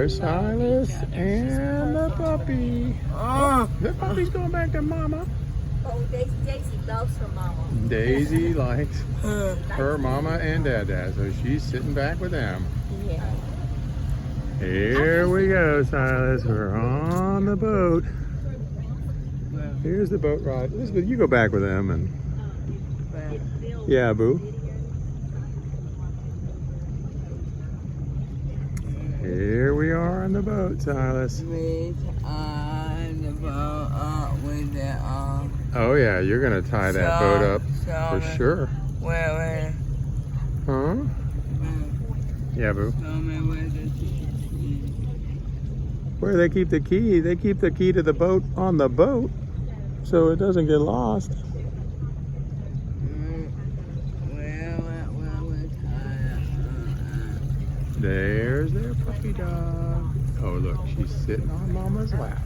There's Silas and the puppy. Oh, the puppy's going back to mama. Oh, Daisy loves her mama. Daisy likes her mama and dad, so she's sitting back with them. Yeah. Here we go, Silas. We're on the boat. Here's the boat ride. Elizabeth, you go back with them and. Yeah, boo. Here we are on the boat, Silas. Oh yeah, you're gonna tie that boat up for sure. Where? Huh? Yeah, boo. Where they keep the key? They keep the key to the boat on the boat, so it doesn't get lost. There's their puppy dog. Oh look, she's sitting on mama's lap.